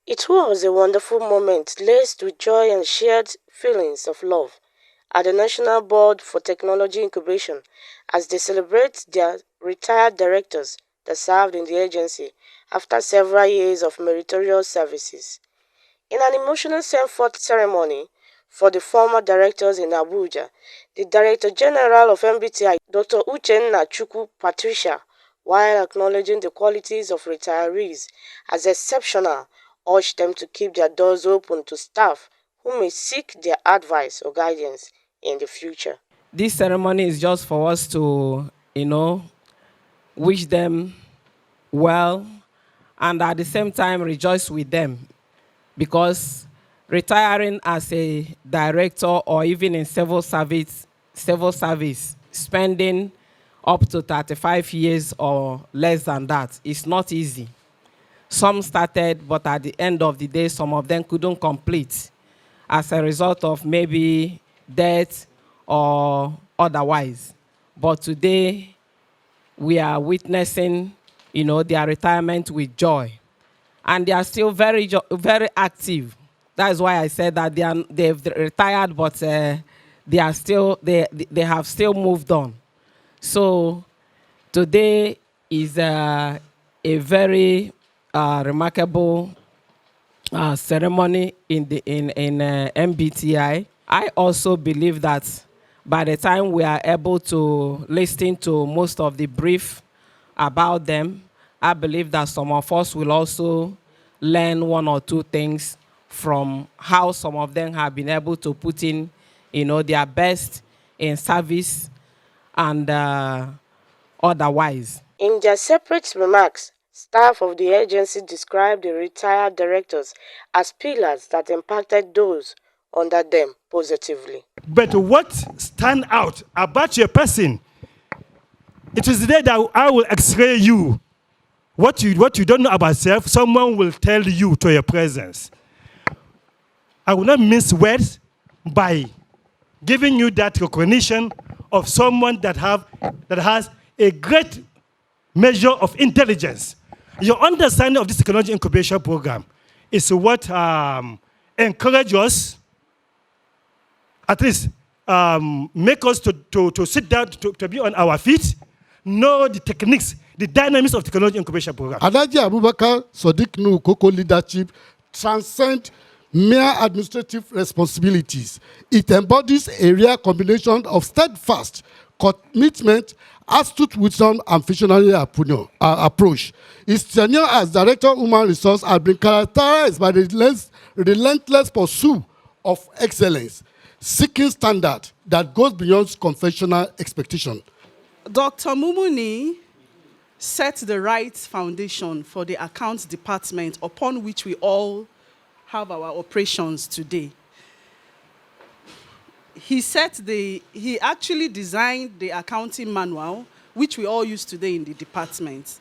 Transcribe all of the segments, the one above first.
It was a wonderful moment laced with joy and shared feelings of love at the National Board for Technology Incubation as they celebrate their retired directors that served in the agency after several years of meritorious services. In an emotional send-forth ceremony for the former directors in Abuja, the Director General of Nbti, Dr. Uchenna Chukwu Patricia, while acknowledging the qualities of retirees as exceptional, urged them to keep their doors open to staff who may seek their advice or guidance in the future. This ceremony is just for us to, wish them well and at the same time rejoice with them because retiring as a director or even in civil service, spending up to 35 years or less than that is not easy. Some started, but at the end of the day, some of them couldn't complete as a result of maybe death or otherwise. But today, we are witnessing, their retirement with joy. And they are still very active. That is why I said that they've retired, but they have still moved on. So today is a very remarkable ceremony in MBTI. I also believe that by the time we are able to listen to most of the brief about them, I believe that some of us will also learn one or two things from how some of them have been able to put in, their best in service and otherwise. In their separate remarks, staff of the agency described the retired directors as pillars that impacted those under them positively. But what stand out about your person, it is there that I will x-ray you. What you don't know about yourself, someone will tell you to your presence. I will not mince words by giving you that recognition of someone that has a great measure of intelligence. Your understanding of this technology incubation program is what encourages us, at least make us to sit down, to be on our feet, know the techniques, the dynamics of technology incubation program. Alhaji Abubakar Sadiq Nuhu Koko leadership transcends mere administrative responsibilities. It embodies a rare combination of steadfast commitment, astute wisdom, and visionary approach. His tenure as Director of Human Resources has been characterized by the relentless pursuit of excellence, seeking standard that goes beyond conventional expectation. Dr. Mumuni set the right foundation for the accounts department upon which we all have our operations today. He actually designed the accounting manual, which we all use today in the department.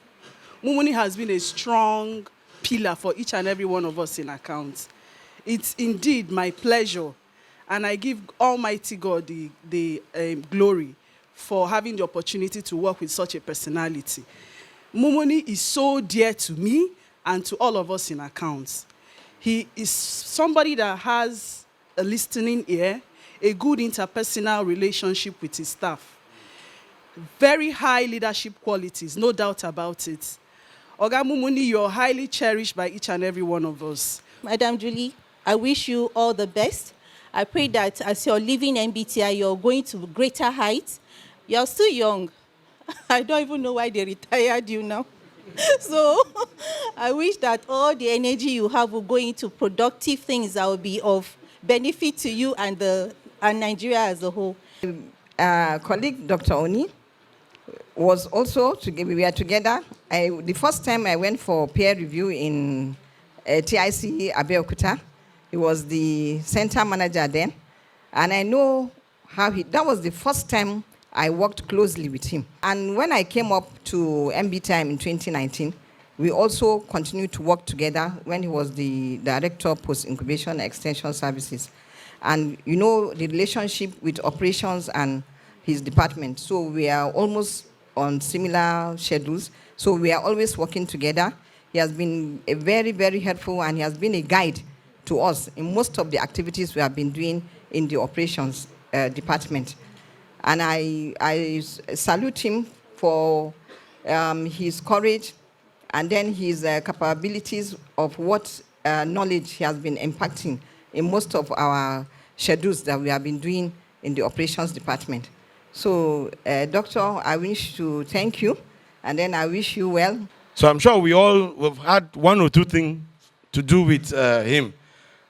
Mumuni has been a strong pillar for each and every one of us in accounts. It's indeed my pleasure, and I give Almighty God the glory for having the opportunity to work with such a personality. Mumuni is so dear to me and to all of us in accounts. He is somebody that has a listening ear, a good interpersonal relationship with his staff. Very high leadership qualities, no doubt about it. Oga Mumuni, you're highly cherished by each and every one of us. Madam Julie, I wish you all the best. I pray that as you're leaving MBTI, you're going to greater heights. You're still young. I don't even know why they retired you now. So I wish that all the energy you have will go into productive things that will be of benefit to you and Nigeria as a whole. Colleague Dr. Oni was also, we were together. The first time I went for peer review in TIC Abeokuta, he was the center manager then. And I know that was the first time I worked closely with him. And when I came up to Nbti in 2019, we also continued to work together when he was the Director of Post-Incubation Extension Services. And the relationship with operations and his department. So we are almost on similar schedules. So we are always working together. He has been a very, very helpful, and he has been a guide to us in most of the activities we have been doing in the operations department. And I salute him for his courage and then his capabilities of what knowledge he has been impacting in most of our schedules that we have been doing in the operations department. So, Doctor, I wish to thank you, and then I wish you well. So I'm sure we all have had one or two things to do with him.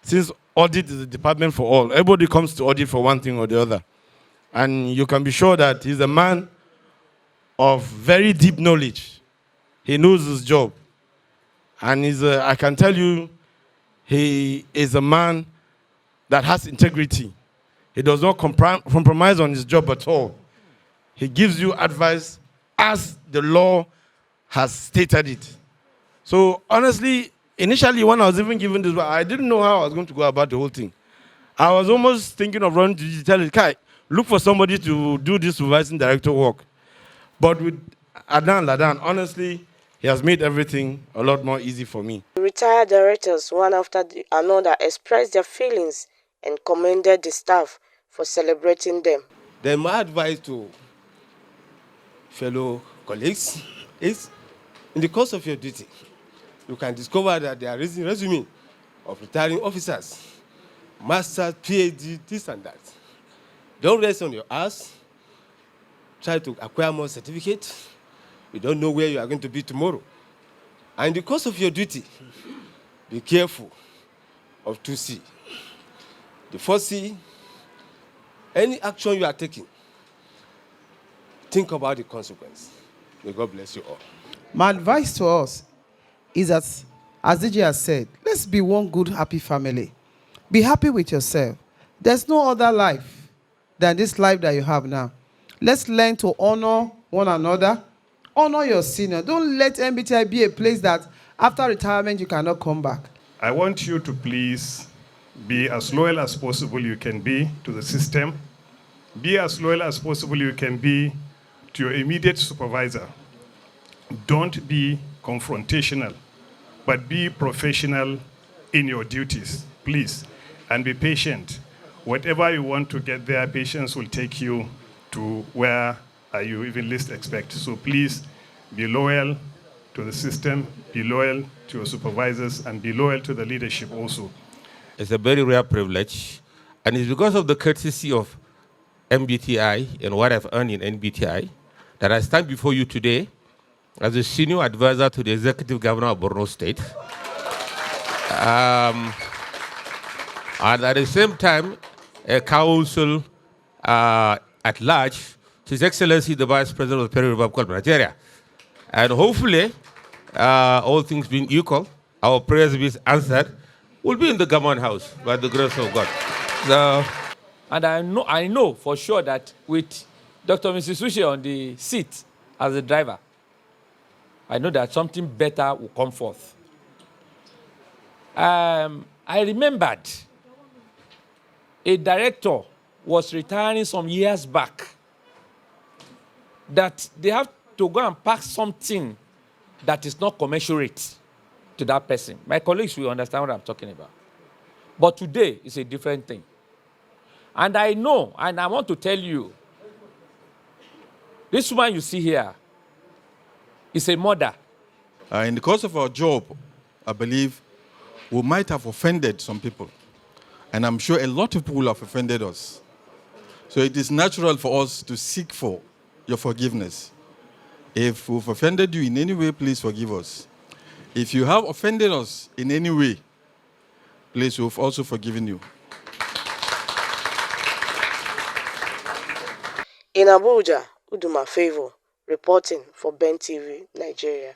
Since audit is a department for all, everybody comes to audit for one thing or the other. And you can be sure that he's a man of very deep knowledge. He knows his job. And I can tell you, he is a man that has integrity. He does not compromise on his job at all. He gives you advice as the law has stated it. So honestly, initially when I was even given this, I didn't know how I was going to go about the whole thing. I was almost thinking of running to tell it, Kai, look for somebody to do this supervising director work. But with Adan Ladan, honestly, he has made everything a lot more easy for me. Retired directors, one after another, expressed their feelings and commended the staff for celebrating them. Then my advice to fellow colleagues is, in the course of your duty, you can discover that there are resume of retiring officers, masters, PhD, this and that. Don't rest on your ass. Try to acquire more certificates. You don't know where you are going to be tomorrow. And in the course of your duty, be careful of 2C. The 4C, any action you are taking, think about the consequence. May God bless you all. My advice to us is that, as DJ has said, let's be one good, happy family. Be happy with yourself. There's no other life than this life that you have now. Let's learn to honor one another, honor your senior. Don't let Nbti be a place that after retirement you cannot come back. I want you to please be as loyal as possible you can be to the system. Be as loyal as possible you can be to your immediate supervisor. Don't be confrontational, but be professional in your duties, please. And be patient. Whatever you want to get there, patience will take you to where you even least expect. So please be loyal to the system, be loyal to your supervisors, and be loyal to the leadership also. It's a very rare privilege, and it's because of the courtesy of Nbti and what I've earned in Nbti that I stand before you today as a senior advisor to the Executive Governor of Borno State. And at the same time, a council at large to His Excellency the Vice President of the Federal Republic of Nigeria. And hopefully, all things being equal, our prayers be answered, we'll be in the government house by the grace of God. So, and I know for sure that with Dr. Mrs. Sushi on the seat as a driver, I know that something better will come forth. I remembered a director was retiring some years back that they have to go and pack something that is not commensurate to that person. My colleagues will understand what I'm talking about. But today, it's a different thing. And I know, and I want to tell you, this woman you see here is a mother. In the course of our job, I believe we might have offended some people. And I'm sure a lot of people have offended us. So it is natural for us to seek for your forgiveness. If we've offended you in any way, please forgive us. If you have offended us in any way, please, we've also forgiven you. In Abuja, Uduma Favor, reporting for Ben TV, Nigeria.